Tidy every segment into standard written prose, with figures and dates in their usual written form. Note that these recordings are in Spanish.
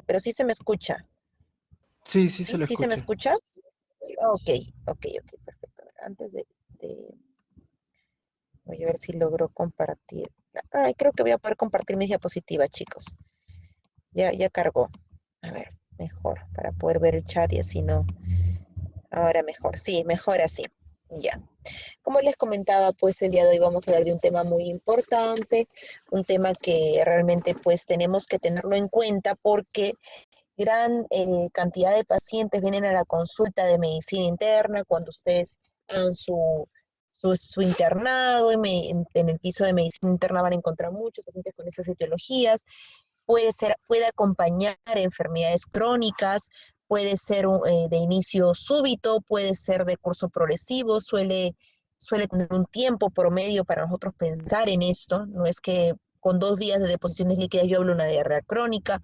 pero sí se me escucha. Sí, sí se ¿Sí? lo ¿Sí se me escucha. escucha? Ok, ok, perfecto. A ver, de- voy a ver si logro compartir. Ay, creo que voy a poder compartir mis diapositivas, chicos. Ya cargó. A ver, mejor, para poder ver el chat y así no. Ahora mejor, sí, mejor así. Ya. Como les comentaba, pues el día de hoy vamos a hablar de un tema muy importante, un tema que realmente pues tenemos que tenerlo en cuenta porque gran cantidad de pacientes vienen a la consulta de medicina interna cuando ustedes hagan su internado en el piso de medicina interna van a encontrar muchos pacientes con esas etiologías. Puede acompañar enfermedades crónicas, puede ser de inicio súbito, puede ser de curso progresivo, suele tener un tiempo promedio para nosotros pensar en esto, no es que con 2 días de deposiciones líquidas yo hablo de una diarrea crónica.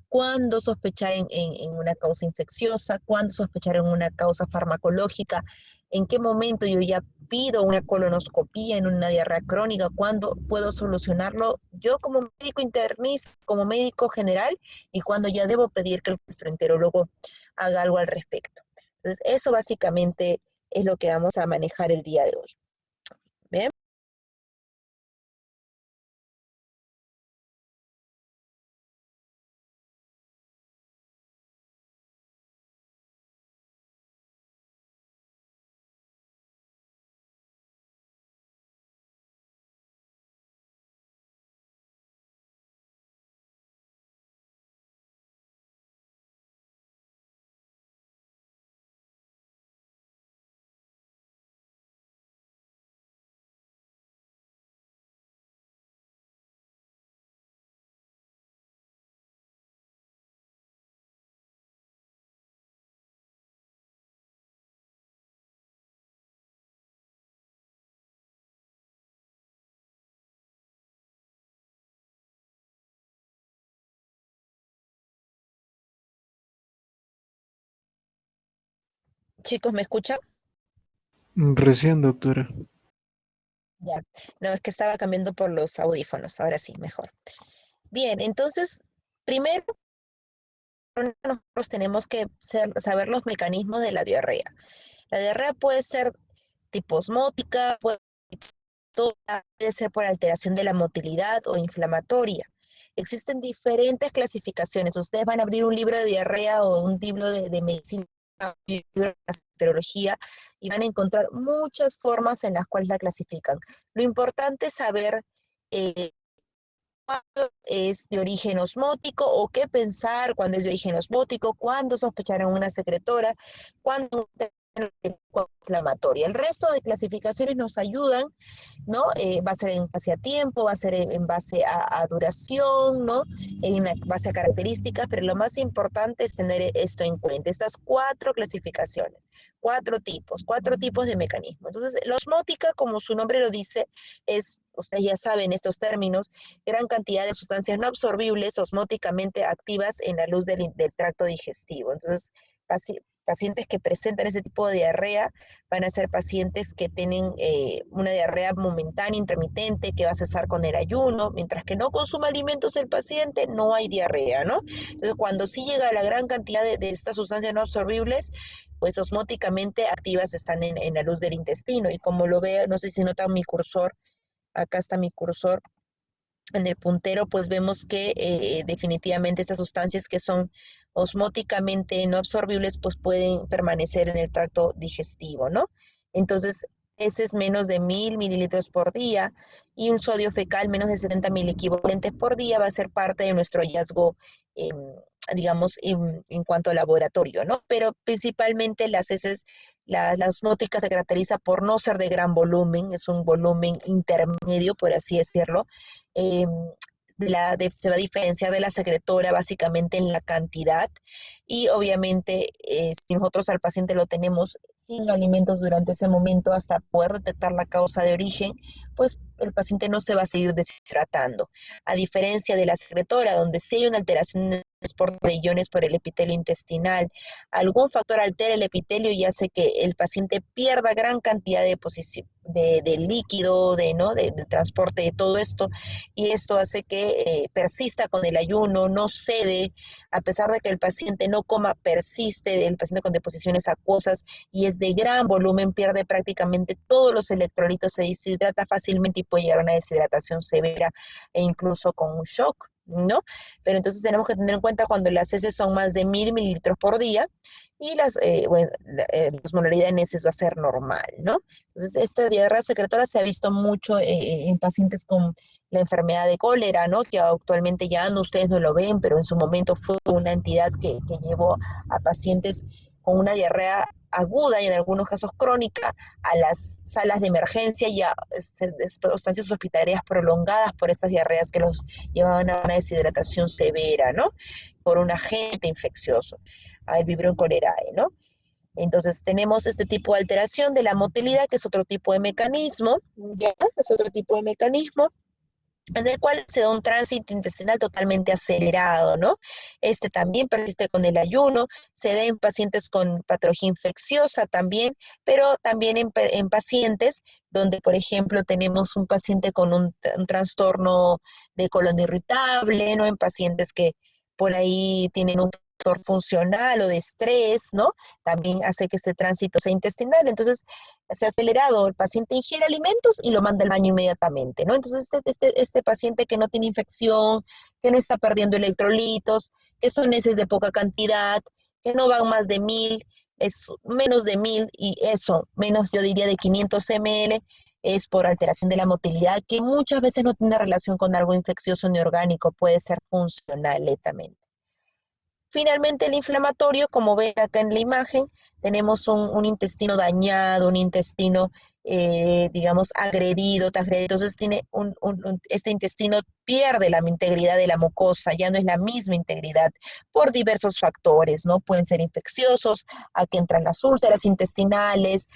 ¿Cuándo sospechar en una causa infecciosa? ¿Cuándo sospechar en una causa farmacológica? ¿En qué momento yo ya pido una colonoscopía en una diarrea crónica? ¿Cuándo puedo solucionarlo yo como médico internista, como médico general? ¿Y cuándo ya debo pedir que el gastroenterólogo haga algo al respecto? Entonces, eso básicamente es lo que vamos a manejar el día de hoy. ¿Bien? Chicos, ¿me escuchan? Recién, doctora. Ya. No, es que estaba cambiando por los audífonos. Ahora sí, mejor. Bien, entonces, primero nosotros tenemos que saber los mecanismos de la diarrea. La diarrea puede ser tipo osmótica, puede ser por alteración de la motilidad o inflamatoria. Existen diferentes clasificaciones. Ustedes van a abrir un libro de diarrea o un libro de medicina, un libro de gastroenterología, y van a encontrar muchas formas en las cuales la clasifican. Lo importante es saber eh, cuándo es de origen osmótico o qué pensar cuando es de origen osmótico, cuándo sospechar en una secretora, cuándo inflamatoria. El resto de clasificaciones nos ayudan, ¿no? Va a ser en base a tiempo, va a ser en base a duración, ¿no? En base a características, pero lo más importante es tener esto en cuenta, estas 4 clasificaciones, 4 tipos de mecanismos. Entonces, la osmótica, como su nombre lo dice, es, ustedes ya saben estos términos, gran cantidad de sustancias no absorbibles osmóticamente activas en la luz del tracto digestivo. Entonces, pacientes que presentan ese tipo de diarrea van a ser pacientes que tienen una diarrea momentánea, intermitente, que va a cesar con el ayuno, mientras que no consuma alimentos el paciente, no hay diarrea, ¿no? Entonces, cuando sí llega a la gran cantidad de estas sustancias no absorbibles, pues osmóticamente activas están en la luz del intestino, y como lo veo, no sé si notan mi cursor, acá está mi cursor, en el puntero, pues vemos que definitivamente estas sustancias que son osmóticamente no absorbibles, pues pueden permanecer en el tracto digestivo, ¿no? Entonces, ese es menos de 1000 mililitros por día, y un sodio fecal menos de 70 equivalentes por día va a ser parte de nuestro hallazgo, eh, digamos, en cuanto a laboratorio, ¿no? Pero principalmente las heces, la osmótica se caracteriza por no ser de gran volumen, es un volumen intermedio, por así decirlo. eh, Se va a diferenciar de la secretora básicamente en la cantidad, y obviamente si nosotros al paciente lo tenemos sin alimentos durante ese momento hasta poder detectar la causa de origen, pues el paciente no se va a seguir deshidratando. A diferencia de la secretora, donde sí hay una alteración en el transporte de iones por el epitelio intestinal, algún factor altera el epitelio y hace que el paciente pierda gran cantidad de líquido, ¿no? de transporte de todo esto, y esto hace que persista con el ayuno, no cede, a pesar de que el paciente no coma, persiste, el paciente con deposiciones acuosas y es de gran volumen, pierde prácticamente todos los electrolitos, se deshidrata fácilmente y puede llegar a una deshidratación severa e incluso con un shock, ¿no? Pero entonces tenemos que tener en cuenta cuando las heces son más de 1000 mililitros por día y la osmolaridad en heces va a ser normal, ¿no? Entonces, esta diarrea secretora se ha visto mucho en pacientes con la enfermedad de cólera, ¿no? Que actualmente ya no, ustedes no lo ven, pero en su momento fue una entidad que llevó a pacientes con una diarrea aguda y en algunos casos crónica a las salas de emergencia y a estancias hospitalarias prolongadas por estas diarreas que los llevaban a una deshidratación severa, ¿no? Por un agente infeccioso, al Vibrio cholerae, ¿no? Entonces tenemos este tipo de alteración de la motilidad, que es otro tipo de mecanismo, ¿ya? Es otro tipo de mecanismo en el cual se da un tránsito intestinal totalmente acelerado, ¿no? Este también persiste con el ayuno, se da en pacientes con patología infecciosa también, pero también en pacientes donde, por ejemplo, tenemos un paciente con un trastorno de colon irritable, ¿no? En pacientes que por ahí tienen un factor funcional o de estrés, ¿no? También hace que este tránsito sea intestinal. Entonces, se ha acelerado, el paciente ingiere alimentos y lo manda al baño inmediatamente, ¿no? Entonces, este paciente que no tiene infección, que no está perdiendo electrolitos, que son heces de poca cantidad, que no van más de 1000, es menos de 1000 y eso, menos yo diría de 500 ml, es por alteración de la motilidad, que muchas veces no tiene relación con algo infeccioso ni orgánico, puede ser funcional netamente. Finalmente, el inflamatorio, como ven acá en la imagen, tenemos un intestino dañado, un intestino, digamos, agredido, entonces tiene este intestino pierde la integridad de la mucosa, ya no es la misma integridad por diversos factores, ¿no? Pueden ser infecciosos, aquí entran las úlceras intestinales,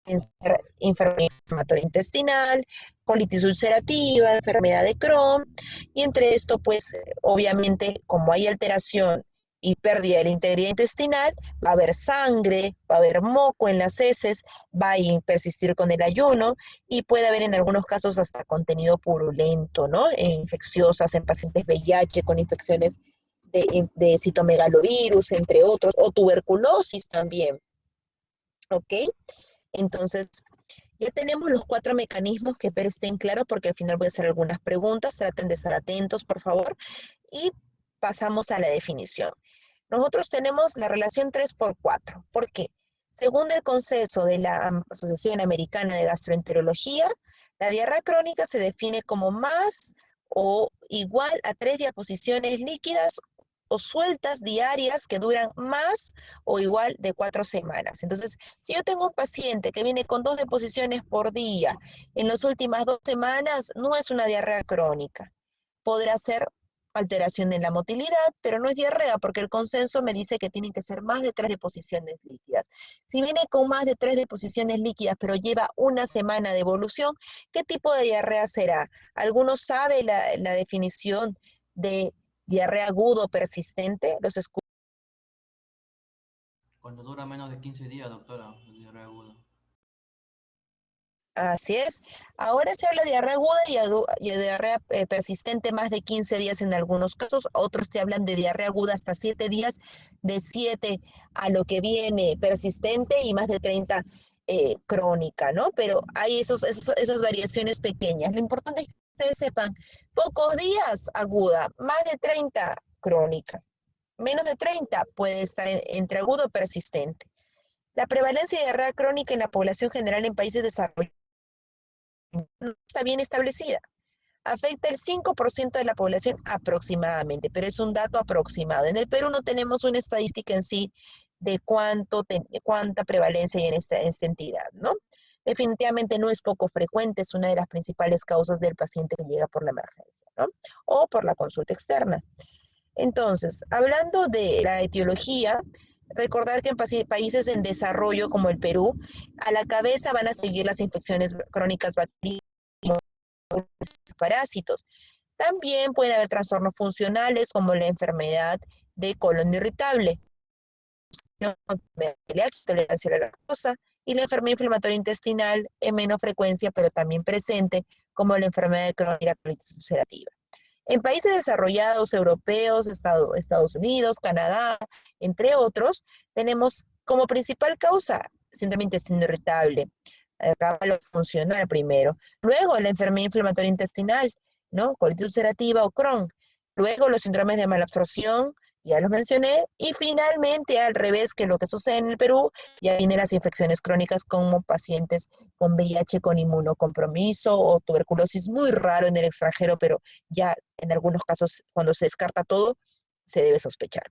pueden ser enfermedad inflamatoria intestinal, colitis ulcerativa, enfermedad de Crohn, y entre esto, pues, obviamente, como hay alteración y pérdida de la integridad intestinal, va a haber sangre, va a haber moco en las heces, va a persistir con el ayuno y puede haber en algunos casos hasta contenido purulento, ¿no? Infecciosas en pacientes VIH con infecciones de citomegalovirus, entre otros, o tuberculosis también, ¿ok? Entonces, ya tenemos los 4 mecanismos, que espero estén claros porque al final voy a hacer algunas preguntas, traten de estar atentos, por favor, y pasamos a la definición. Nosotros tenemos la relación 3 por 4. ¿Por qué? Según el consenso de la Asociación Americana de Gastroenterología, la diarrea crónica se define como más o igual a 3 deposiciones líquidas o sueltas diarias que duran más o igual de 4 semanas. Entonces, si yo tengo un paciente que viene con 2 deposiciones por día en las últimas 2 semanas, no es una diarrea crónica. Podrá ser alteración en la motilidad, pero no es diarrea porque el consenso me dice que tienen que ser más de 3 deposiciones líquidas. Si viene con más de 3 deposiciones líquidas, pero lleva una semana de evolución, ¿qué tipo de diarrea será? ¿Alguno sabe la definición de diarrea agudo persistente? Los escucho. Cuando dura menos de 15 días, doctora, la diarrea aguda. Así es. Ahora se habla de diarrea aguda y de diarrea persistente más de 15 días en algunos casos. Otros te hablan de diarrea aguda hasta 7 días, de 7 a lo que viene persistente y más de 30 crónica, ¿no? Pero hay esas variaciones pequeñas. Lo importante es que ustedes sepan, pocos días aguda, más de 30 crónica. Menos de 30 puede estar entre agudo o persistente. La prevalencia de diarrea crónica en la población general en países desarrollados no está bien establecida. Afecta el 5% de la población aproximadamente, pero es un dato aproximado. En el Perú no tenemos una estadística en sí de cuánta prevalencia hay en esta entidad, ¿no? Definitivamente no es poco frecuente, es una de las principales causas del paciente que llega por la emergencia, ¿no? O por la consulta externa. Entonces, hablando de la etiología, recordar que en países en desarrollo como el Perú, a la cabeza van a seguir las infecciones crónicas bacterianas parásitos. También puede haber trastornos funcionales como la enfermedad de colon irritable, tolerancia a la lactosa y la enfermedad inflamatoria intestinal en menos frecuencia, pero también presente, como la enfermedad de Crohn y la colitis ulcerativa. En países desarrollados, europeos, Estados Unidos, Canadá, entre otros, tenemos como principal causa síndrome de intestino irritable. Acá lo funcional primero. Luego la enfermedad inflamatoria intestinal, ¿no? Colitis ulcerativa o Crohn. Luego los síndromes de malabsorción, ya los mencioné. Y finalmente, al revés que lo que sucede en el Perú, ya vienen las infecciones crónicas como pacientes con VIH con inmunocompromiso o tuberculosis, muy raro en el extranjero, pero ya en algunos casos, cuando se descarta todo, se debe sospechar.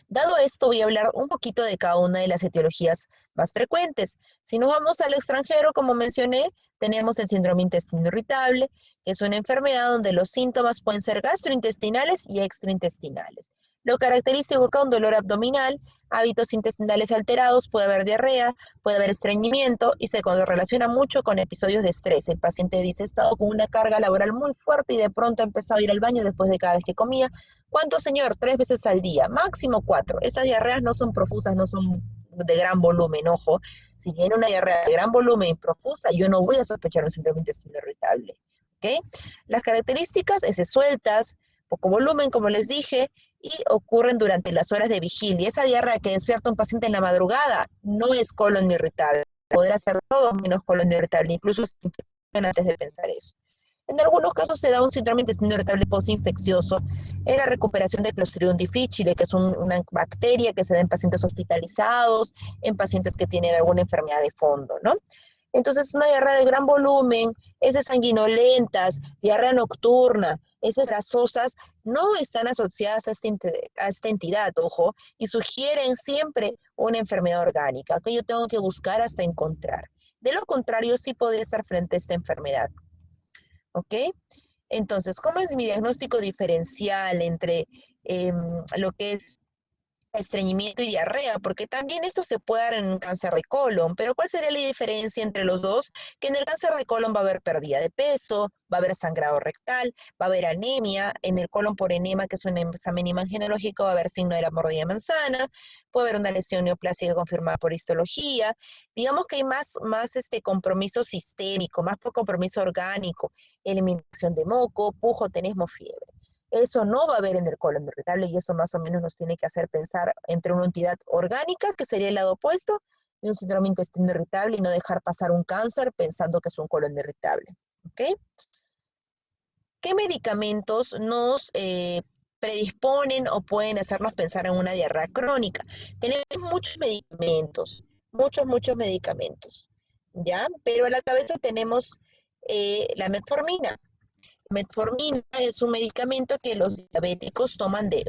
Dado esto, voy a hablar un poquito de cada una de las etiologías más frecuentes. Si nos vamos al extranjero, como mencioné, tenemos el síndrome intestino irritable, que es una enfermedad donde los síntomas pueden ser gastrointestinales y extraintestinales. Lo característico acá, un dolor abdominal, hábitos intestinales alterados, puede haber diarrea, puede haber estreñimiento y se relaciona mucho con episodios de estrés. El paciente dice, he estado con una carga laboral muy fuerte y de pronto he empezado a ir al baño después de cada vez que comía. ¿Cuánto, señor? 3 veces al día, máximo 4. Esas diarreas no son profusas, no son de gran volumen, ojo. Si viene una diarrea de gran volumen y profusa, yo no voy a sospechar un síndrome intestino irritable. ¿Ok? Las características, heces sueltas, poco volumen, como les dije, y ocurren durante las horas de vigilia. Esa diarrea que despierta a un paciente en la madrugada no es colon irritable. Podrá ser todo menos colon irritable, incluso antes de pensar eso. En algunos casos se da un síndrome intestino irritable postinfeccioso en la recuperación del Clostridium difficile, que es una bacteria que se da en pacientes hospitalizados, en pacientes que tienen alguna enfermedad de fondo, ¿no? Entonces, una diarrea de gran volumen, heces sanguinolentas, diarrea nocturna, heces grasosas, no están asociadas a esta entidad, ojo, y sugieren siempre una enfermedad orgánica, que yo tengo que buscar hasta encontrar. De lo contrario, sí podría estar frente a esta enfermedad. ¿Ok? Entonces, ¿cómo es mi diagnóstico diferencial entre lo que es estreñimiento y diarrea? Porque también esto se puede dar en un cáncer de colon, pero ¿cuál sería la diferencia entre los dos? Que en el cáncer de colon va a haber pérdida de peso, va a haber sangrado rectal, va a haber anemia, en el colon por enema, que es un examen imagenológico, va a haber signo de la mordida de manzana, puede haber una lesión neoplásica confirmada por histología. Digamos que hay más compromiso sistémico, más por compromiso orgánico, eliminación de moco, pujo, tenesmo, fiebre. Eso no va a haber en el colon irritable y eso más o menos nos tiene que hacer pensar entre una entidad orgánica, que sería el lado opuesto, y un síndrome intestino irritable y no dejar pasar un cáncer pensando que es un colon irritable. ¿Ok? ¿Qué medicamentos nos predisponen o pueden hacernos pensar en una diarrea crónica? Tenemos muchos medicamentos, ¿ya? Pero a la cabeza tenemos la metformina. Metformina es un medicamento que los diabéticos toman de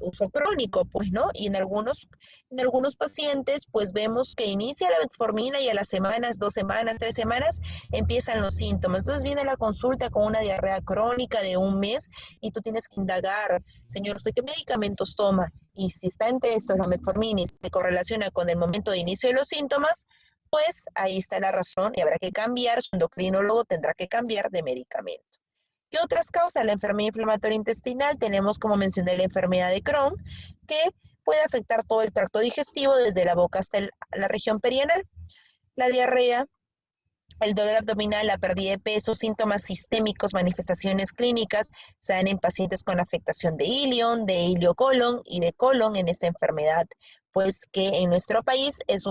uso crónico, pues, ¿no? Y en algunos pacientes, pues vemos que inicia la metformina y a las semanas, 2 semanas, 3 semanas, empiezan los síntomas. Entonces viene la consulta con una diarrea crónica de un mes y tú tienes que indagar, señor, ¿usted qué medicamentos toma? Y si está entre estos la metformina y se correlaciona con el momento de inicio de los síntomas, pues ahí está la razón y habrá que cambiar, su endocrinólogo tendrá que cambiar de medicamento. ¿Qué otras causas? La enfermedad inflamatoria intestinal, tenemos como mencioné la enfermedad de Crohn, que puede afectar todo el tracto digestivo, desde la boca hasta la región perianal. La diarrea, el dolor abdominal, la pérdida de peso, síntomas sistémicos, manifestaciones clínicas, se dan en pacientes con afectación de ilion, de iliocolon y de colon en esta enfermedad, pues que en nuestro país es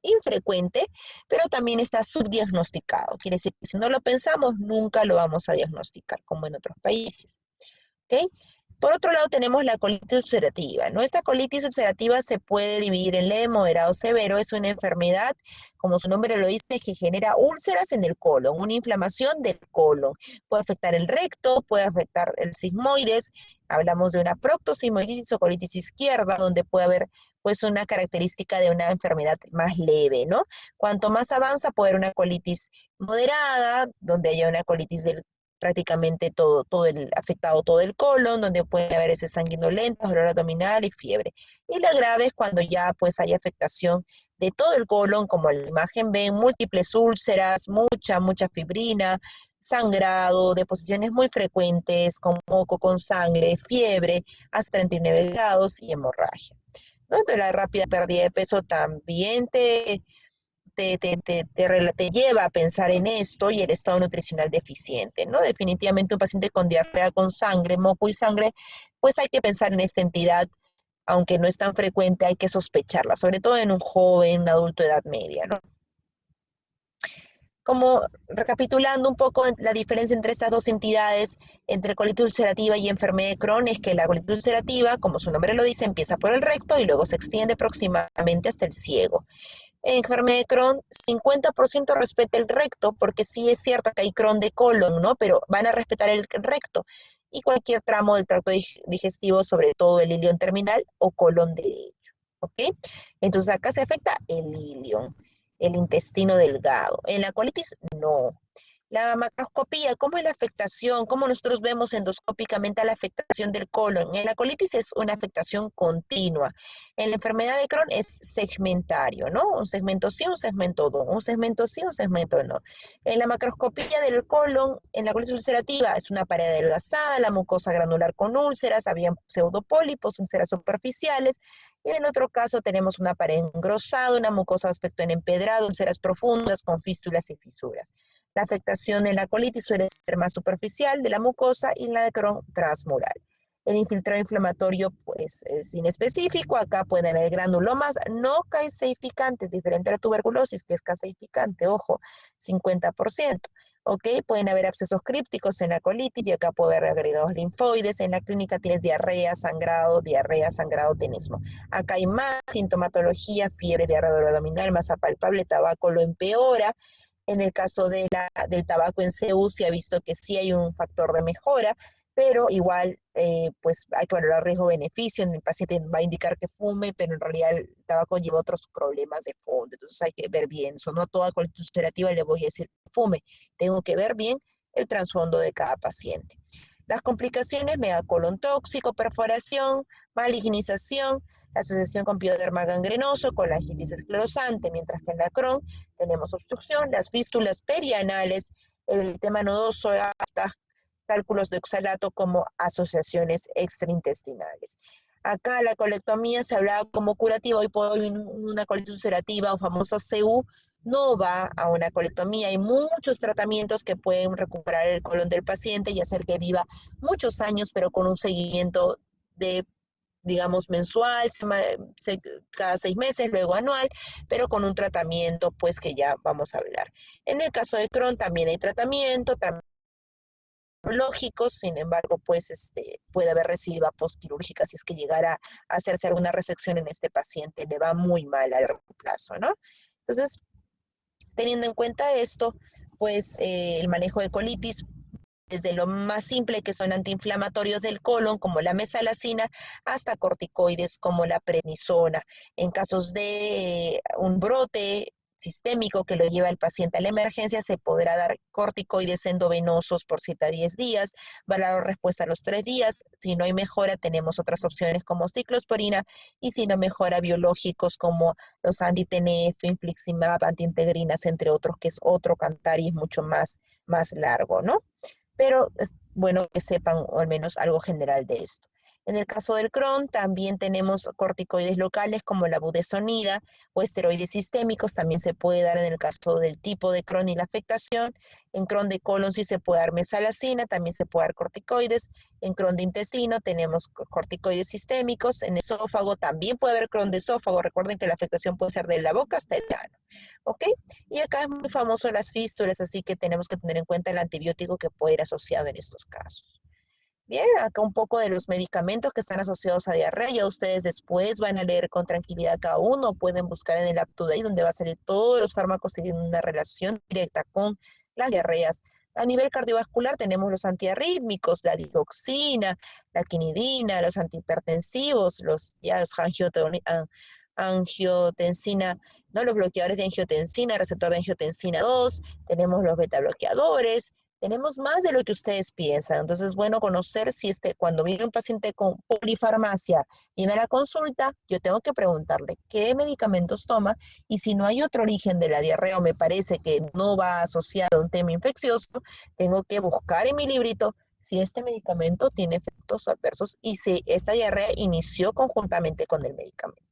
infrecuente, pero también está subdiagnosticado. Quiere decir que si no lo pensamos, nunca lo vamos a diagnosticar, como en otros países. ¿Ok? Por otro lado, tenemos la colitis ulcerativa. Esta colitis ulcerativa se puede dividir en leve, moderado, severo. Es una enfermedad, como su nombre lo dice, que genera úlceras en el colon, una inflamación del colon. Puede afectar el recto, puede afectar el sigmoides. Hablamos de una proctosigmoiditis o colitis izquierda, donde puede haber pues una característica de una enfermedad más leve, ¿no? Cuanto más avanza, puede haber una colitis moderada, donde haya una colitis del prácticamente afectado todo el colon, donde puede haber ese sanguinolento, dolor abdominal y fiebre. Y la grave es cuando ya pues hay afectación de todo el colon, como en la imagen ven, múltiples úlceras, mucha fibrina, sangrado, deposiciones muy frecuentes, con moco, con sangre, fiebre, hasta 39 grados y hemorragia, ¿no? Entonces la rápida pérdida de peso también te lleva a pensar en esto y el estado nutricional deficiente, ¿no? Definitivamente un paciente con diarrea con sangre, moco y sangre, pues hay que pensar en esta entidad, aunque no es tan frecuente, hay que sospecharla, sobre todo en un joven, un adulto de edad media, ¿no? Como recapitulando un poco la diferencia entre estas dos entidades, entre colitis ulcerativa y enfermedad de Crohn, es que la colitis ulcerativa, como su nombre lo dice, empieza por el recto y luego se extiende aproximadamente hasta el ciego. En enfermedad de Crohn, 50% respeta el recto, porque sí es cierto que hay Crohn de colon, ¿no? Pero van a respetar el recto y cualquier tramo del tracto digestivo, sobre todo el ilion terminal o colon derecho, ¿ok? Entonces acá se afecta el ilion, el intestino delgado. En la colitis, no. La macroscopía, ¿cómo es la afectación? ¿Cómo nosotros vemos endoscópicamente la afectación del colon? En la colitis es una afectación continua. En la enfermedad de Crohn es segmentario, ¿no? Un segmento sí, un segmento no. Un segmento sí, un segmento no. En la macroscopía del colon, en la colitis ulcerativa, es una pared adelgazada, la mucosa granular con úlceras, había pseudopólipos, úlceras superficiales. Y en otro caso tenemos una pared engrosada, una mucosa de aspecto en empedrado, úlceras profundas con fístulas y fisuras. La afectación en la colitis suele ser más superficial de la mucosa y en la de Crohn transmural. El infiltrado inflamatorio pues es inespecífico, acá pueden haber granulomas no caseificantes, diferente a la tuberculosis que es caseificante, ojo, 50%. ¿Ok? Pueden haber abscesos crípticos en la colitis y acá puede haber agregados linfoides. En la clínica tienes diarrea, sangrado, tenesmo. Acá hay más sintomatología, fiebre, diarrea, dolor abdominal, masa palpable, tabaco lo empeora. En el caso del tabaco en CU se ha visto que sí hay un factor de mejora, pero igual pues hay que valorar riesgo-beneficio. El paciente va a indicar que fume, pero en realidad el tabaco lleva otros problemas de fondo, entonces hay que ver bien eso. No toda colitis ulcerativa le voy a decir que fume, tengo que ver bien el trasfondo de cada paciente. Las complicaciones, megacolon tóxico, perforación, malignización, la asociación con pioderma gangrenoso, con la colangitis esclerosante, mientras que en la Crohn tenemos obstrucción, las fístulas perianales, el tema nodoso, hasta cálculos de oxalato como asociaciones extraintestinales. Acá la colectomía se hablaba como curativa, hoy por hoy una colitis ulcerativa o famosa CU no va a una colectomía. Hay muchos tratamientos que pueden recuperar el colon del paciente y hacer que viva muchos años, pero con un seguimiento de, digamos, mensual, cada 6 meses, luego anual, pero con un tratamiento, pues, que ya vamos a hablar. En el caso de Crohn también hay tratamiento, lógicos, sin embargo, pues, puede haber recidiva postquirúrgica si es que llegara a hacerse alguna resección en este paciente, le va muy mal a largo plazo, ¿no? Entonces, teniendo en cuenta esto, pues, el manejo de colitis, desde lo más simple que son antiinflamatorios del colon, como la mesalazina, hasta corticoides como la prednisona. En casos de un brote sistémico que lo lleva el paciente a la emergencia, se podrá dar corticoides endovenosos por 7 a 10 días, va a dar respuesta a los 3 días. Si no hay mejora, tenemos otras opciones como ciclosporina, y si no mejora, biológicos como los anti-TNF, infliximab, antiintegrinas, entre otros, que es otro cantar y es mucho más largo, ¿no? Pero es bueno que sepan o al menos algo general de esto. En el caso del Crohn también tenemos corticoides locales como la budesonida o esteroides sistémicos, también se puede dar en el caso del tipo de Crohn y la afectación. En Crohn de colon sí se puede dar mesalazina, también se puede dar corticoides. En Crohn de intestino tenemos corticoides sistémicos. En esófago también puede haber Crohn de esófago. Recuerden que la afectación puede ser de la boca hasta el ano. ¿Ok? Y acá es muy famoso las fístulas, así que tenemos que tener en cuenta el antibiótico que puede ir asociado en estos casos. Bien, acá un poco de los medicamentos que están asociados a diarrea. Ya ustedes después van a leer con tranquilidad cada uno, pueden buscar en el UpToDate donde va a salir todos los fármacos que tienen una relación directa con las diarreas. A nivel cardiovascular tenemos los antiarrítmicos, la digoxina, la quinidina, los antihipertensivos, los angiotensina, ¿no? Los bloqueadores de angiotensina, receptor de angiotensina 2, tenemos los beta bloqueadores, Tenemos más de lo que ustedes piensan. Entonces es bueno conocer si cuando viene un paciente con polifarmacia, viene a la consulta, yo tengo que preguntarle qué medicamentos toma y si no hay otro origen de la diarrea o me parece que no va asociado a un tema infeccioso, tengo que buscar en mi librito si este medicamento tiene efectos adversos y si esta diarrea inició conjuntamente con el medicamento.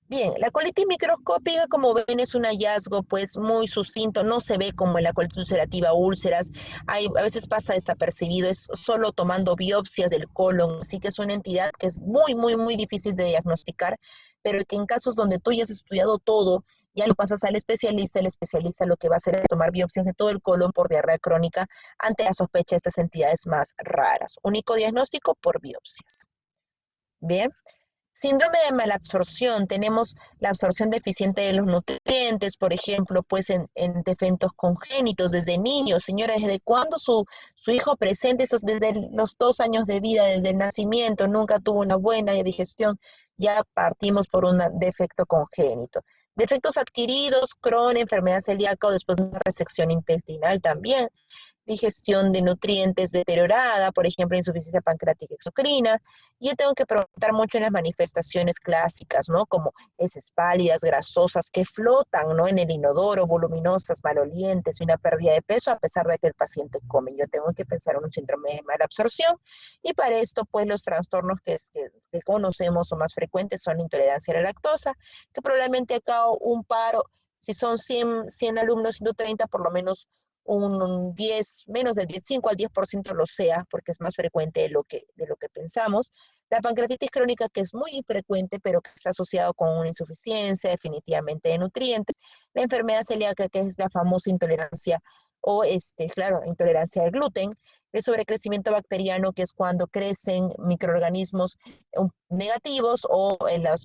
Bien, la colitis microscópica, como ven, es un hallazgo pues muy sucinto, no se ve como en la colitis ulcerativa úlceras, a veces pasa desapercibido, es solo tomando biopsias del colon, así que es una entidad que es muy, muy, muy difícil de diagnosticar, pero que en casos donde tú ya has estudiado todo, ya lo pasas al especialista, el especialista lo que va a hacer es tomar biopsias de todo el colon por diarrea crónica ante la sospecha de estas entidades más raras. Único diagnóstico por biopsias. Bien. Síndrome de malabsorción, tenemos la absorción deficiente de los nutrientes, por ejemplo, pues en defectos congénitos desde niños. Señora, ¿desde cuándo su hijo presente, desde los 2 años de vida, desde el nacimiento, nunca tuvo una buena digestión? Ya partimos por un defecto congénito. Defectos adquiridos, Crohn, enfermedad celíaca o después de una resección intestinal también. Digestión de nutrientes deteriorada, por ejemplo, insuficiencia pancreática exocrina. Yo tengo que preguntar mucho en las manifestaciones clásicas, ¿no? Como heces pálidas, grasosas, que flotan, ¿no? En el inodoro, voluminosas, malolientes y una pérdida de peso a pesar de que el paciente come. Yo tengo que pensar en un síndrome de mala absorción y para esto, pues, los trastornos que conocemos o más frecuentes son la intolerancia a la lactosa, que probablemente acá un paro, si son 100 alumnos, 130, por lo menos un 10, menos del 10, 5 al 10% lo sea, porque es más frecuente de lo que pensamos. La pancreatitis crónica, que es muy infrecuente, pero que está asociado con una insuficiencia definitivamente de nutrientes. La enfermedad celíaca, que es la famosa intolerancia o, claro, intolerancia al gluten. El sobrecrecimiento bacteriano, que es cuando crecen microorganismos negativos o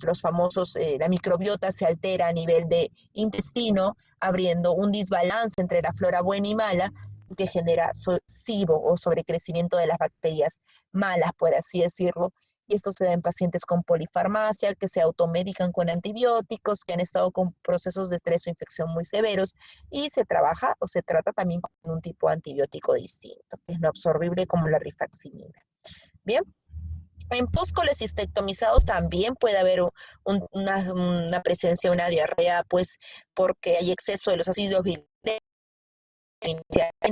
los famosos, la microbiota se altera a nivel de intestino, abriendo un desbalance entre la flora buena y mala, que genera SIBO o sobrecrecimiento de las bacterias malas, por así decirlo. Y esto se da en pacientes con polifarmacia, que se automedican con antibióticos, que han estado con procesos de estrés o infección muy severos, y se trabaja o se trata también con un tipo de antibiótico distinto, que es no absorbible como la rifaximina. Bien. En postcolecistectomizados también puede haber una presencia, una diarrea, pues porque hay exceso de los ácidos biliares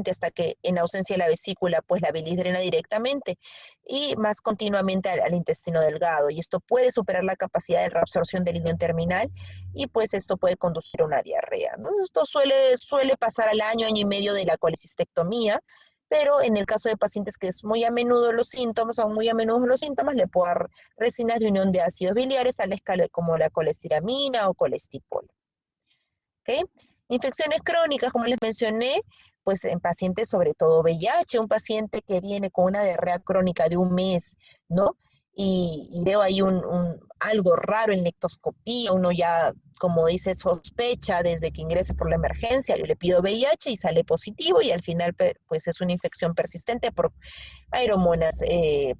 hasta que en ausencia de la vesícula, pues la bilis drena directamente y más continuamente al intestino delgado. Y esto puede superar la capacidad de reabsorción del ileón terminal y pues esto puede conducir a una diarrea, ¿no? Esto suele pasar al año y medio de la colecistectomía, pero en el caso de pacientes que es muy a menudo los síntomas, son muy a menudo los síntomas, le puedo dar resinas de unión de ácidos biliares a la escala como la colestiramina o colestipol. ¿Okay? Infecciones crónicas, como les mencioné, pues en pacientes sobre todo VIH, un paciente que viene con una diarrea crónica de un mes, ¿no? Y veo ahí algo raro en lectoscopía, uno ya, como dice, sospecha desde que ingresa por la emergencia, yo le pido VIH y sale positivo y al final pues es una infección persistente por Aeromonas,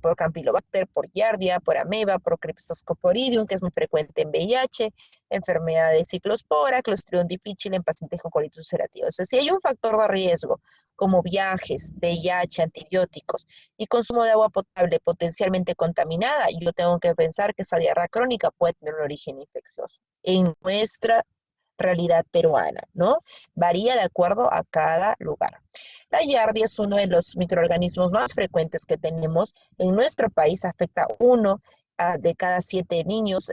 por Campylobacter, por Giardia, por Ameba, por Cryptosporidium, que es muy frecuente en VIH, enfermedad de ciclospora, Clostridium difficile en pacientes con colitis ulcerativa. O sea, si hay un factor de riesgo, como viajes, VIH, antibióticos y consumo de agua potable potencialmente contaminada, yo tengo que pensar que esa diarrea crónica puede tener un origen infeccioso. En nuestra realidad peruana, ¿no? Varía de acuerdo a cada lugar. La Yardia es uno de los microorganismos más frecuentes que tenemos en nuestro país, afecta a uno de cada 7 niños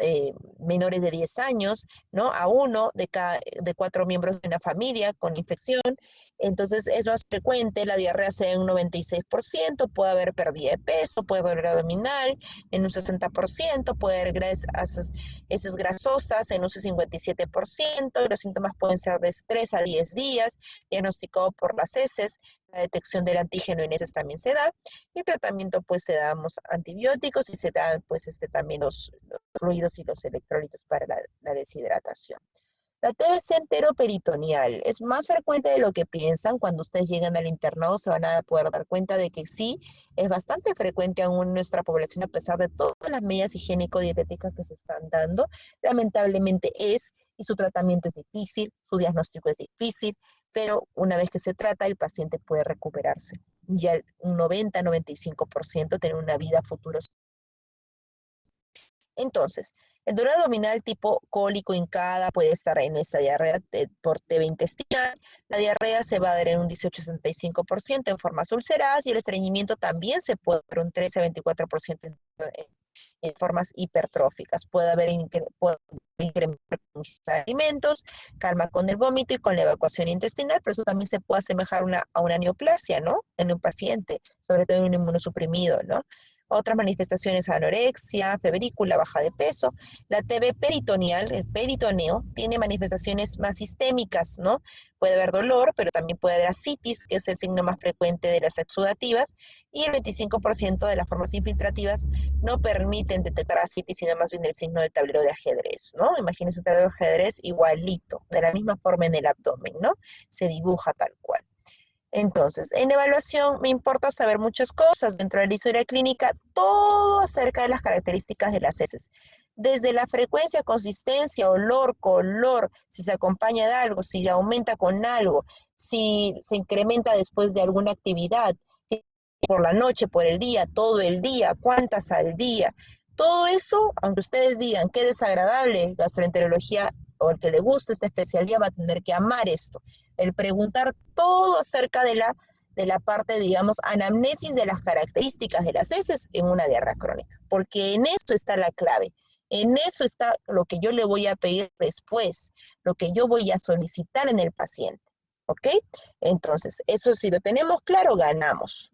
menores de 10 años, ¿no? A uno de 4 miembros de una familia con infección. Entonces es más frecuente, la diarrea se da en un 96%, puede haber pérdida de peso, puede haber abdominal en un 60%, puede haber heces grasosas en un 57%, los síntomas pueden ser de 3 a 10 días, diagnosticado por las heces, la detección del antígeno en heces también se da, y el tratamiento pues te damos antibióticos y se dan pues también los fluidos y los electrolitos para la deshidratación. La TBC enteroperitoneal es más frecuente de lo que piensan. Cuando ustedes llegan al internado se van a poder dar cuenta de que sí, es bastante frecuente aún en nuestra población a pesar de todas las medidas higiénico-dietéticas que se están dando. Lamentablemente es, y su tratamiento es difícil, su diagnóstico es difícil, pero una vez que se trata, el paciente puede recuperarse. Ya un 90-95% tener una vida futura. Entonces, el dolor abdominal tipo cólico hincada puede estar en esta diarrea por TB intestinal. La diarrea se va a dar en un 18-65% en formas ulceradas y el estreñimiento también se puede dar un 13-24% en formas hipertróficas. Puede haber incremento de alimentos, calma con el vómito y con la evacuación intestinal, pero eso también se puede asemejar a una neoplasia, ¿no? En un paciente, sobre todo en un inmunosuprimido, ¿no? Otras manifestaciones, anorexia, febrícula, baja de peso. La TB peritoneal, el peritoneo, tiene manifestaciones más sistémicas, ¿no? Puede haber dolor, pero también puede haber ascitis, que es el signo más frecuente de las exudativas, y el 25% de las formas infiltrativas no permiten detectar ascitis, sino más bien el signo del tablero de ajedrez, ¿no? Imagínense un tablero de ajedrez igualito, de la misma forma en el abdomen, ¿no? Se dibuja tal cual. Entonces, en evaluación me importa saber muchas cosas dentro de la historia clínica, todo acerca de las características de las heces. Desde la frecuencia, consistencia, olor, color, si se acompaña de algo, si se aumenta con algo, si se incrementa después de alguna actividad, si por la noche, por el día, todo el día, cuántas al día. Todo eso, aunque ustedes digan qué desagradable, gastroenterología o el que le guste esta especialidad va a tener que amar esto, el preguntar todo acerca de la parte, digamos, anamnesis de las características de las heces en una diarrea crónica, porque en eso está la clave, en eso está lo que yo le voy a pedir después, lo que yo voy a solicitar en el paciente, ¿ok? Entonces, eso si lo tenemos claro, ganamos.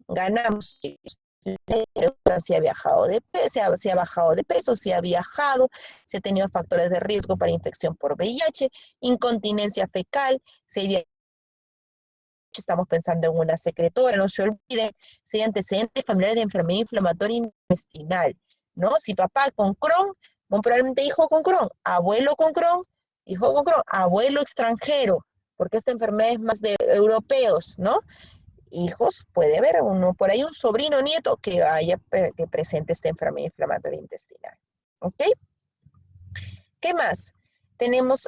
Si ha viajado de peso, si ha bajado de peso, si ha viajado, si ha tenido factores de riesgo para infección por VIH, incontinencia fecal, si estamos pensando en una secretora, no se olviden, si hay antecedentes familiares de enfermedad inflamatoria intestinal, ¿no? Si papá con Crohn, muy probablemente hijo con Crohn, abuelo con Crohn, hijo con Crohn, abuelo extranjero, porque esta enfermedad es más de europeos, ¿no? Hijos, puede haber uno por ahí, un sobrino nieto que que presente esta enfermedad inflamatoria intestinal, ¿ok? ¿Qué más? Tenemos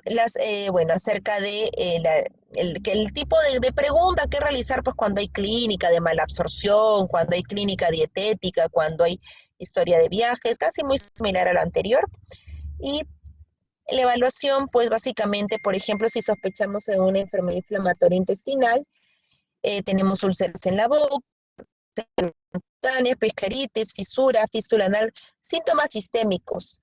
bueno, acerca de el tipo de pregunta que realizar, pues cuando hay clínica de malabsorción, cuando hay clínica dietética, cuando hay historia de viajes, casi muy similar a lo anterior. Y la evaluación, pues básicamente, por ejemplo, si sospechamos de una enfermedad inflamatoria intestinal, tenemos úlceras en la boca, pescaritis, fisura, fístula anal, síntomas sistémicos,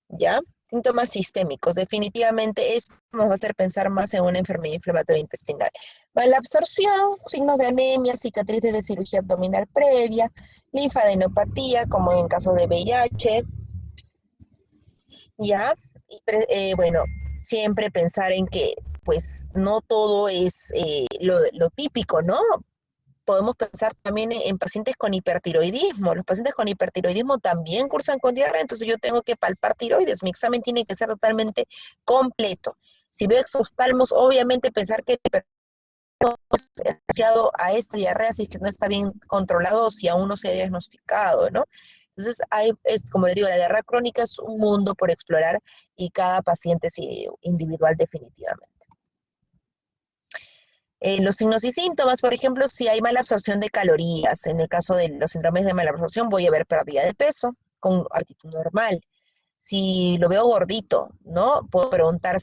¿ya? Síntomas sistémicos. Definitivamente esto nos va a hacer pensar más en una enfermedad inflamatoria intestinal. Mala absorción, signos de anemia, cicatrices de cirugía abdominal previa, linfadenopatía, como en caso de VIH, ¿ya? Y bueno, siempre pensar en que pues no todo es lo típico, ¿no? Podemos pensar también en pacientes con hipertiroidismo. Los pacientes con hipertiroidismo también cursan con diarrea, entonces yo tengo que palpar tiroides. Mi examen tiene que ser totalmente completo. Si veo exoftalmos, obviamente pensar que el hipertiroidismo es asociado a esta diarrea si es que no está bien controlado o si aún no se ha diagnosticado, ¿no? Entonces, como les digo, la diarrea crónica es un mundo por explorar y cada paciente es individual definitivamente. Los signos y síntomas, por ejemplo, si hay mala absorción de calorías, en el caso de los síndromes de mala absorción voy a ver pérdida de peso con actitud normal. Si lo veo gordito, ¿no? Puedo preguntar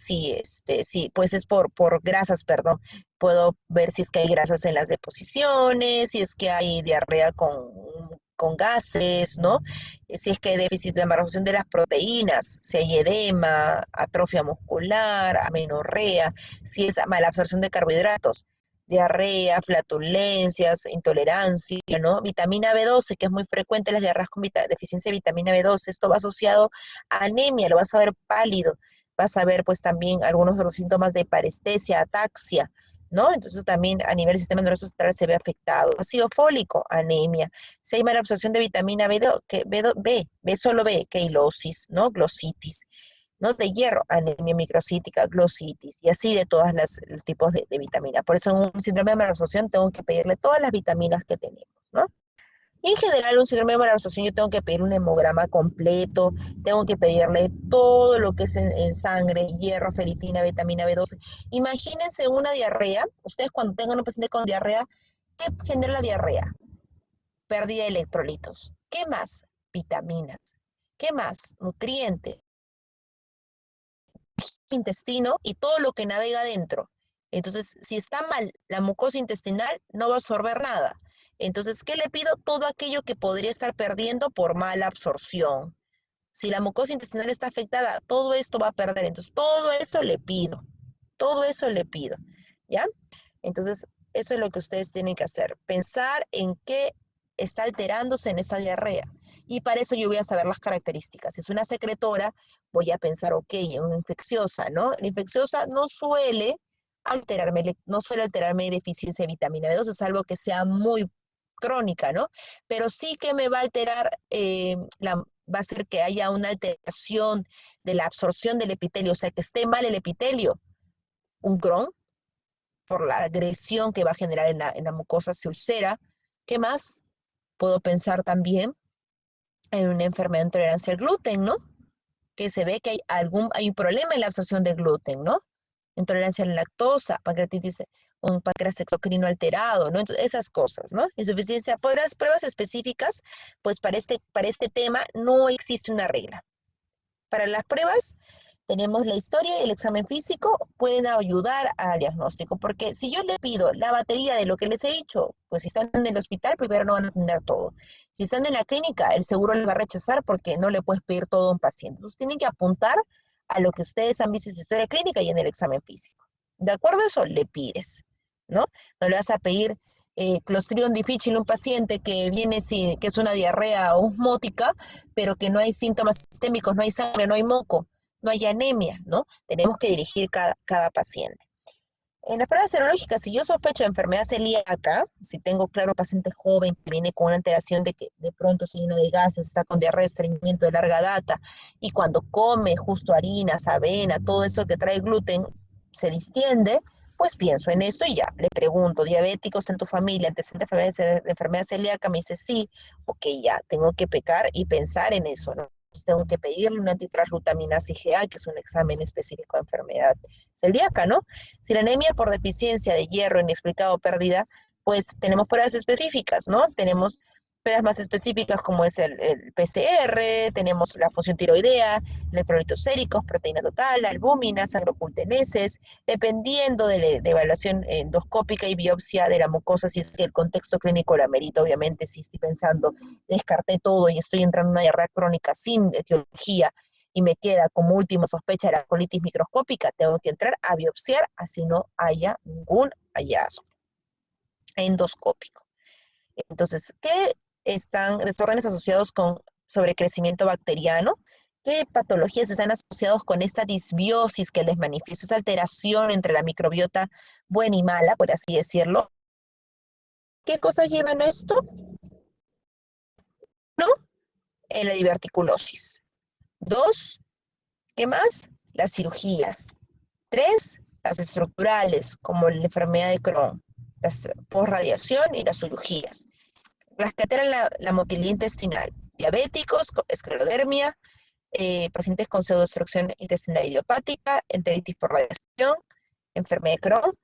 pues es por grasas, perdón. Puedo ver si es que hay grasas en las deposiciones, si es que hay diarrea con gases, ¿no? Si es que hay déficit de absorción de las proteínas, si hay edema, atrofia muscular, amenorrea, si es mala absorción de carbohidratos, diarrea, flatulencias, intolerancia, ¿no? Vitamina B12, que es muy frecuente en las diarreas con deficiencia de vitamina B12, esto va asociado a anemia, lo vas a ver pálido, vas a ver pues también algunos de los síntomas de parestesia, ataxia, ¿no? Entonces también a nivel del sistema nervioso central se ve afectado. Ácido fólico, anemia. Si hay mala absorción de vitamina B solo B, queilosis, ¿no? Glositis. ¿No? De hierro, anemia microcítica, glositis, y así de todos los tipos de vitamina. Por eso en un síndrome de malabsorción tengo que pedirle todas las vitaminas que tenemos, ¿no? Y en general, un síndrome de malabsorción, yo tengo que pedir un hemograma completo, tengo que pedirle todo lo que es en sangre, hierro, ferritina, vitamina B12. Imagínense una diarrea, ustedes cuando tengan un paciente con diarrea, ¿qué genera la diarrea? Pérdida de electrolitos. ¿Qué más? Vitaminas. ¿Qué más? Nutrientes, intestino y todo lo que navega adentro. Entonces, si está mal la mucosa intestinal, no va a absorber nada. Entonces, ¿qué le pido? Todo aquello que podría estar perdiendo por mala absorción. Si la mucosa intestinal está afectada, todo esto va a perder. Entonces, todo eso le pido. Todo eso le pido. ¿Ya? Entonces, eso es lo que ustedes tienen que hacer. Pensar en qué está alterándose en esta diarrea. Y para eso yo voy a saber las características. Si es una secretora, voy a pensar, ok, una infecciosa, ¿no? La infecciosa no suele alterarme deficiencia de vitamina B12, salvo que sea muy crónica, ¿no? Pero sí que me va a alterar, va a hacer que haya una alteración de la absorción del epitelio, o sea, que esté mal el epitelio, un Crohn, por la agresión que va a generar en la mucosa, se ulcera. ¿Qué más? Puedo pensar también en una enfermedad de intolerancia al gluten, ¿no? Que se ve que hay un problema en la absorción del gluten, ¿no? Intolerancia a la lactosa, pancreatitis, un páncreas exocrino alterado, ¿no? Entonces, esas cosas, ¿no? Insuficiencia, por las pruebas específicas, pues para este tema no existe una regla. Para las pruebas, tenemos la historia y el examen físico, pueden ayudar al diagnóstico, porque si yo le pido la batería de lo que les he dicho, pues si están en el hospital, primero no van a tener todo. Si están en la clínica, el seguro les va a rechazar porque no le puedes pedir todo a un paciente. Entonces tienen que apuntar a lo que ustedes han visto en su historia clínica y en el examen físico. De acuerdo a eso, le pides, ¿no? No le vas a pedir Clostridium difficile a un paciente que viene, que es una diarrea osmótica, pero que no hay síntomas sistémicos, no hay sangre, no hay moco, no hay anemia, ¿no? Tenemos que dirigir cada paciente. En las pruebas serológicas, si yo sospecho de enfermedad celíaca, si tengo claro paciente joven que viene con una alteración de que de pronto se llena de gases, está con diarrea, estreñimiento de larga data, y cuando come justo harinas, avena, todo eso que trae gluten, se distiende, pues pienso en esto y ya, le pregunto, ¿diabéticos en tu familia, antecedentes de enfermedad celíaca? Me dice sí, ok, ya, tengo que pecar y pensar en eso, ¿no? Tengo que pedirle una antitransglutaminasa IgA, que es un examen específico de enfermedad celíaca, ¿no? Si la anemia por deficiencia de hierro inexplicado o pérdida, pues tenemos pruebas específicas, ¿no? Tenemos pruebas más específicas como es el PCR, tenemos la función tiroidea, electrolitos séricos, proteína total, albúmina, sangroculteneses, dependiendo de evaluación endoscópica y biopsia de la mucosa, si es que el contexto clínico lo amerita, obviamente, si estoy pensando, descarté todo y estoy entrando en una diarrea crónica sin etiología, y me queda como última sospecha la colitis microscópica, tengo que entrar a biopsiar, así no haya ningún hallazgo endoscópico. Entonces, ¿qué están desórdenes asociados con sobrecrecimiento bacteriano? ¿Qué patologías están asociados con esta disbiosis que les manifiesto, esa alteración entre la microbiota buena y mala, por así decirlo? ¿Qué cosas llevan a esto? ¿No? La diverticulosis. Dos, ¿qué más? Las cirugías. Tres, las estructurales, como la enfermedad de Crohn, las posradiación y las cirugías. Las que alteran la motilidad intestinal, diabéticos, esclerodermia, pacientes con pseudoobstrucción intestinal idiopática, enteritis por radiación, enfermedad de Crohn,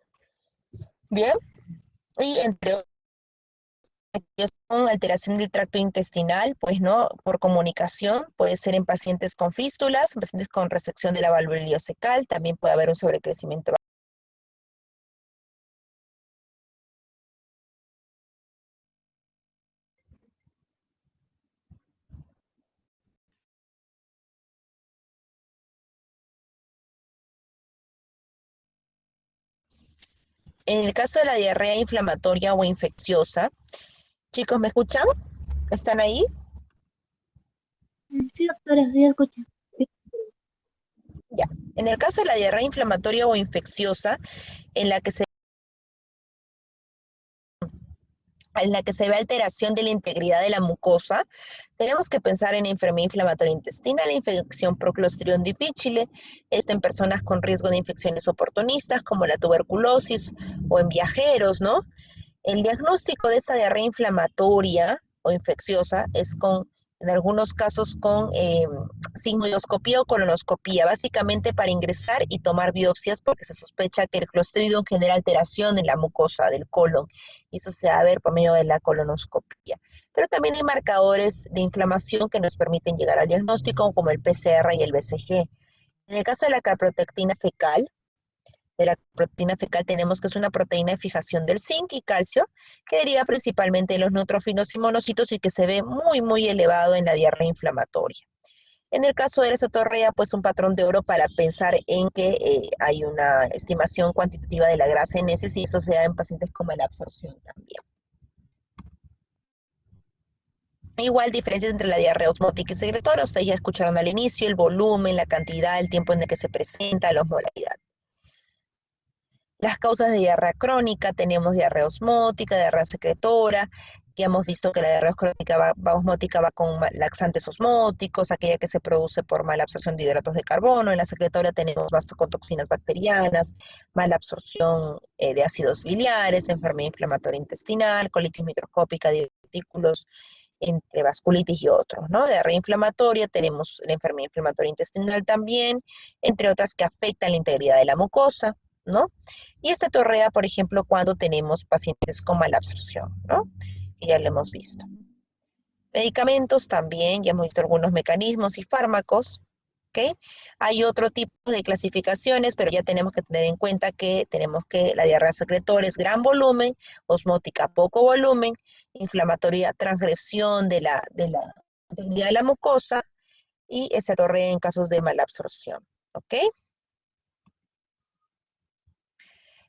bien, y entre otros con alteración del tracto intestinal, pues no, por comunicación, puede ser en pacientes con fístulas, en pacientes con resección de la válvula ileocecal, también puede haber un sobrecrecimiento. En el caso de la diarrea inflamatoria o infecciosa, chicos, ¿me escuchan? ¿Están ahí? Sí, doctora, sí, escucha. Sí. Ya. En el caso de la diarrea inflamatoria o infecciosa, en la que se, en la que se ve alteración de la integridad de la mucosa, tenemos que pensar en enfermedad inflamatoria intestinal, infección por Clostridium difficile, esto en personas con riesgo de infecciones oportunistas como la tuberculosis o en viajeros, ¿no? El diagnóstico de esta diarrea inflamatoria o infecciosa es en algunos casos con sigmoidoscopía o colonoscopía, básicamente para ingresar y tomar biopsias porque se sospecha que el Clostridium genera alteración en la mucosa del colon y eso se va a ver por medio de la colonoscopía. Pero también hay marcadores de inflamación que nos permiten llegar al diagnóstico como el PCR y el BCG. En el caso de la proteína fecal tenemos que es una proteína de fijación del zinc y calcio que deriva principalmente de los neutrófilos y monocitos y que se ve muy, muy elevado en la diarrea inflamatoria. En el caso de la cetorrea, pues un patrón de oro para pensar en que hay una estimación cuantitativa de la grasa en heces y eso se da en pacientes con mala absorción también. Igual diferencias entre la diarrea osmótica y secretoria, ustedes ya escucharon al inicio, el volumen, la cantidad, el tiempo en el que se presenta, la osmolaridad. Las causas de diarrea crónica, tenemos diarrea osmótica, diarrea secretora, ya hemos visto que la diarrea osmótica va con laxantes osmóticos, aquella que se produce por mala absorción de hidratos de carbono. En la secretoria tenemos vastocontoxinas bacterianas, mala absorción de ácidos biliares, enfermedad inflamatoria intestinal, colitis microscópica, divertículos, entre vasculitis y otros, ¿no? Diarrea inflamatoria, tenemos la enfermedad inflamatoria intestinal también, entre otras que afectan la integridad de la mucosa, ¿no? Y esta torrea, por ejemplo, cuando tenemos pacientes con mala absorción, ¿no? Que ya lo hemos visto. Medicamentos también, ya hemos visto algunos mecanismos y fármacos, ¿ok? Hay otro tipo de clasificaciones, pero ya tenemos que tener en cuenta que la diarrea secretoria es gran volumen, osmótica poco volumen, inflamatoria transgresión de la integridad de la mucosa y esteatorrea en casos de mala absorción, ¿ok?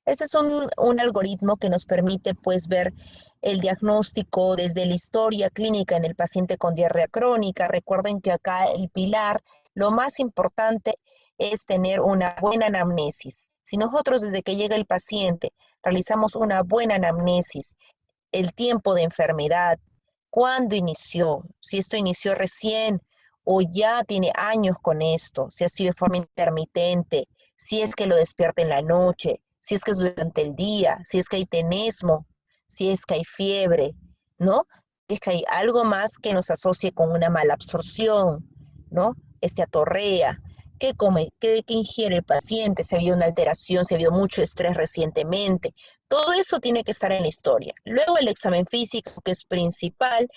Este es un algoritmo que nos permite pues ver el diagnóstico desde la historia clínica en el paciente con diarrea crónica. Recuerden que acá el pilar, lo más importante es tener una buena anamnesis. Si nosotros desde que llega el paciente realizamos una buena anamnesis, el tiempo de enfermedad, cuándo inició, si esto inició recién o ya tiene años con esto, si ha sido de forma intermitente, si es que lo despierta en la noche, si es que es durante el día, si es que hay tenesmo, si es que hay fiebre, ¿no? Si es que hay algo más que nos asocie con una mala absorción, ¿no? Esteatorrea, qué come, qué ingiere el paciente, si ha habido una alteración, si ha habido mucho estrés recientemente. Todo eso tiene que estar en la historia. Luego el examen físico, que es principal,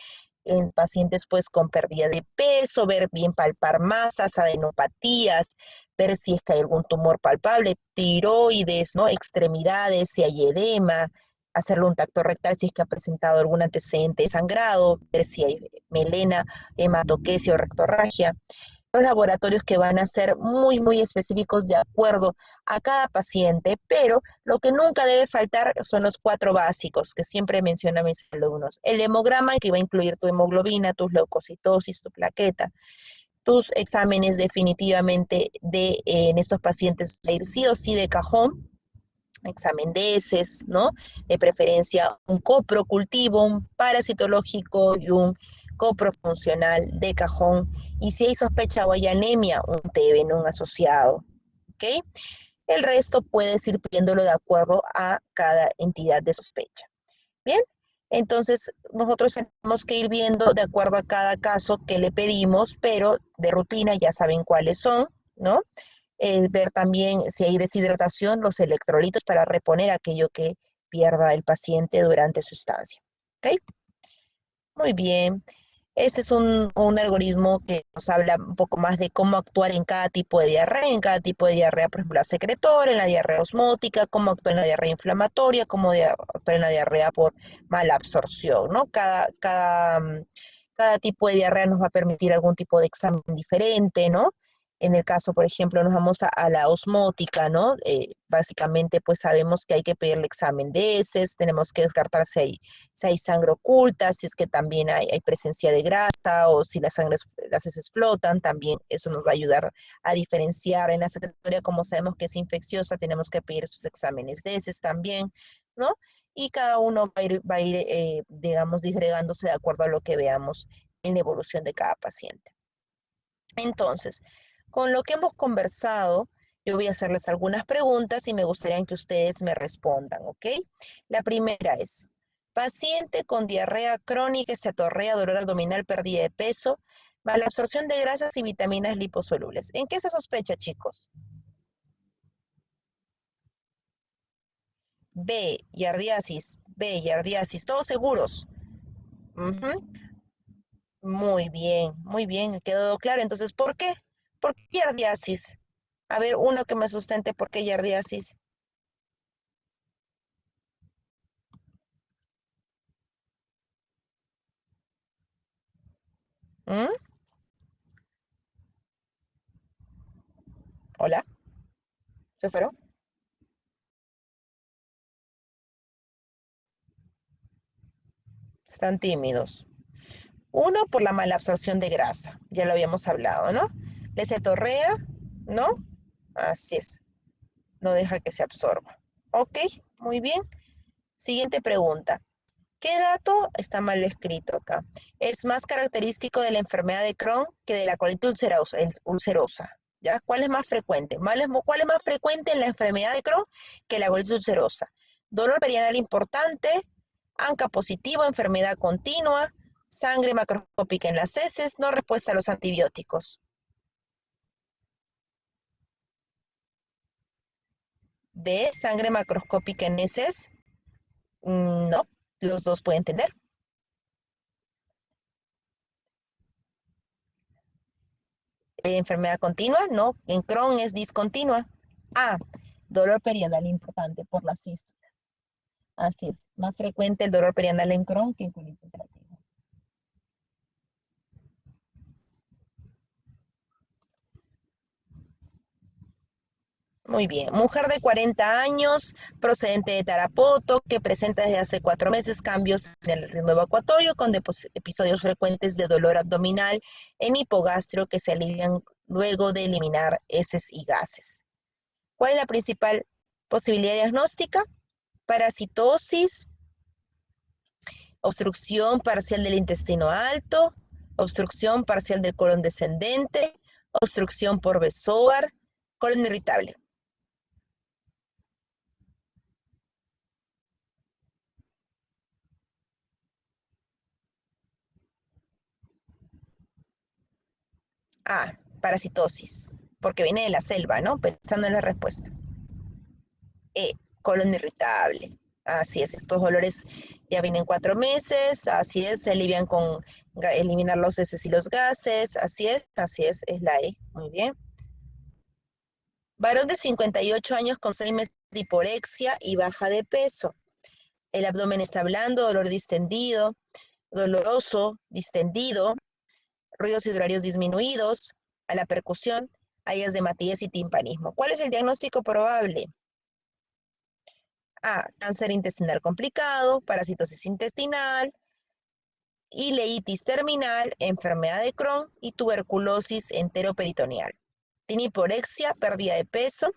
en pacientes pues con pérdida de peso, ver bien palpar masas, adenopatías, ver si es que hay algún tumor palpable, tiroides, ¿no? Extremidades, si hay edema, hacerle un tacto rectal si es que ha presentado algún antecedente de sangrado, ver si hay melena, hematoquesia o rectorragia. Los laboratorios que van a ser muy, muy específicos de acuerdo a cada paciente, pero lo que nunca debe faltar son los 4 básicos que siempre mencionan mis alumnos. El hemograma, que va a incluir tu hemoglobina, tus leucocitosis, tu plaqueta, tus exámenes definitivamente en estos pacientes, ir sí o sí de cajón, examen de heces, ¿no? De preferencia un coprocultivo, un parasitológico y un coprofuncional de cajón. Y si hay sospecha o hay anemia, un TB, no un asociado, ¿ok? El resto puedes ir pidiéndolo de acuerdo a cada entidad de sospecha. Bien, entonces nosotros tenemos que ir viendo de acuerdo a cada caso que le pedimos, pero de rutina ya saben cuáles son, ¿no? Ver también si hay deshidratación, los electrolitos para reponer aquello que pierda el paciente durante su estancia. ¿Ok? Muy bien. Este es un algoritmo que nos habla un poco más de cómo actuar en cada tipo de diarrea, por ejemplo, la secretoria, en la diarrea osmótica, cómo actuar en la diarrea inflamatoria, cómo actuar en la diarrea por mala absorción, ¿no? Cada tipo de diarrea nos va a permitir algún tipo de examen diferente, ¿no? En el caso, por ejemplo, nos vamos a la osmótica, ¿no? Básicamente, pues sabemos que hay que pedirle examen de heces, tenemos que descartar si hay sangre oculta, si es que también hay presencia de grasa o si las heces flotan, también eso nos va a ayudar a diferenciar. En la secretoria, como sabemos que es infecciosa, tenemos que pedir sus exámenes de heces también, ¿no? Y cada uno va a ir digamos, disgregándose de acuerdo a lo que veamos en la evolución de cada paciente. Entonces, con lo que hemos conversado, yo voy a hacerles algunas preguntas y me gustaría que ustedes me respondan, ¿ok? La primera es, Paciente con diarrea crónica, cetotorrea, dolor abdominal, pérdida de peso, malabsorción de grasas y vitaminas liposolubles. ¿En qué se sospecha, chicos? B, yardiasis, ¿todos seguros? Ujú. Muy bien, quedó claro. Entonces, ¿por qué? ¿Por qué yardiasis? A ver, uno que me sustente por qué yardiasis. ¿Mm? ¿Hola? ¿Se fueron? Están tímidos. Uno, por la mala absorción de grasa. Ya lo habíamos hablado, ¿no? La cetorrea, ¿no? Así es. No deja que se absorba. Ok, muy bien. Siguiente pregunta. ¿Qué dato está mal escrito acá? Es más característico de la enfermedad de Crohn que de la colitis ulcerosa. ¿Ya? ¿Cuál es más frecuente? ¿Cuál es más frecuente en la enfermedad de Crohn que la colitis ulcerosa? Dolor perianal importante, ANCA positivo, enfermedad continua, sangre macroscópica en las heces, no respuesta a los antibióticos. D, sangre macroscópica en heces. No, los dos pueden tener. Enfermedad continua, no, en Crohn es discontinua. A, dolor perianal importante por las fístulas. Así es, más frecuente el dolor perianal en Crohn que en colitis ulcerativa. Muy bien, mujer de 40 años, procedente de Tarapoto, que presenta desde hace 4 meses cambios en el ritmo evacuatorio con episodios frecuentes de dolor abdominal en hipogastrio que se alivian luego de eliminar heces y gases. ¿Cuál es la principal posibilidad diagnóstica? Parasitosis, obstrucción parcial del intestino alto, obstrucción parcial del colon descendente, obstrucción por Bezoar, colon irritable. A, parasitosis, porque viene de la selva, ¿no? Pensando en la respuesta. E, colon irritable. Así es, estos dolores ya vienen 4 meses, así es, se alivian con eliminar los heces y los gases, así es la E, muy bien. Varón de 58 años con 6 meses de hiporexia y baja de peso. El abdomen está blando, dolor distendido, doloroso, distendido, ruidos hidrarios disminuidos, a la percusión, áreas de matidez y timpanismo. ¿Cuál es el diagnóstico probable? A, cáncer intestinal complicado, parasitosis intestinal, ileitis terminal, enfermedad de Crohn y tuberculosis enteroperitoneal. Tiene hiporexia, pérdida de peso,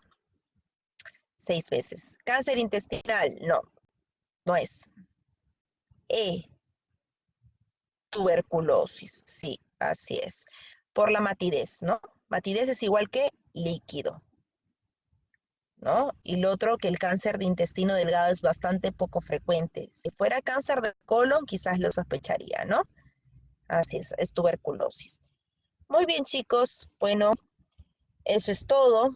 6 veces. Cáncer intestinal, no, no es. E, tuberculosis, sí, así es. Por la matidez, ¿no? Matidez es igual que líquido, ¿no? Y lo otro, que el cáncer de intestino delgado es bastante poco frecuente. Si fuera cáncer de colon, quizás lo sospecharía, ¿no? Así es tuberculosis. Muy bien, chicos. Bueno, eso es todo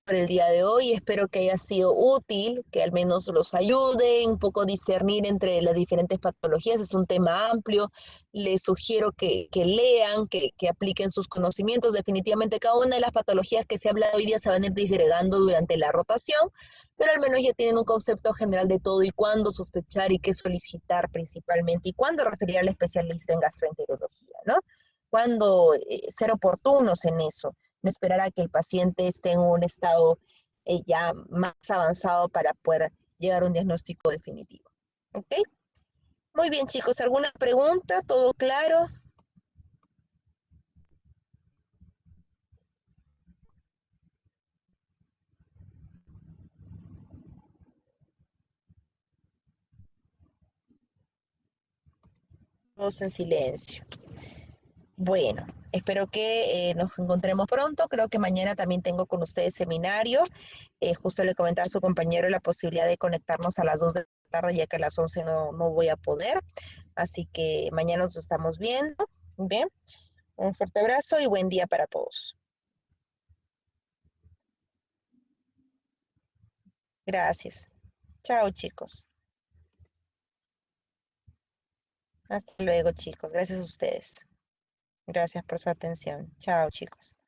por el día de hoy. Espero que haya sido útil, que al menos los ayude un poco a discernir entre las diferentes patologías. Es un tema amplio. Les sugiero que lean, que apliquen sus conocimientos. Definitivamente cada una de las patologías que se ha hablado hoy día se van a ir disgregando durante la rotación, pero al menos ya tienen un concepto general de todo y cuándo sospechar y qué solicitar principalmente y cuándo referir al especialista en gastroenterología, ¿no? Cuándo ser oportunos en eso, no esperar a que el paciente esté en un estado ya más avanzado para poder llegar a un diagnóstico definitivo. ¿Ok? Muy bien, chicos, ¿alguna pregunta? ¿Todo claro? Todos en silencio. Bueno, espero que nos encontremos pronto. Creo que mañana también tengo con ustedes seminario. Justo le comentaba a su compañero la posibilidad de conectarnos a las 2 de tarde, ya que a las 11 no voy a poder. Así que mañana nos estamos viendo. Bien, un fuerte abrazo y buen día para todos. Gracias. Chao, chicos. Hasta luego, chicos. Gracias a ustedes. Gracias por su atención. Chao, chicos.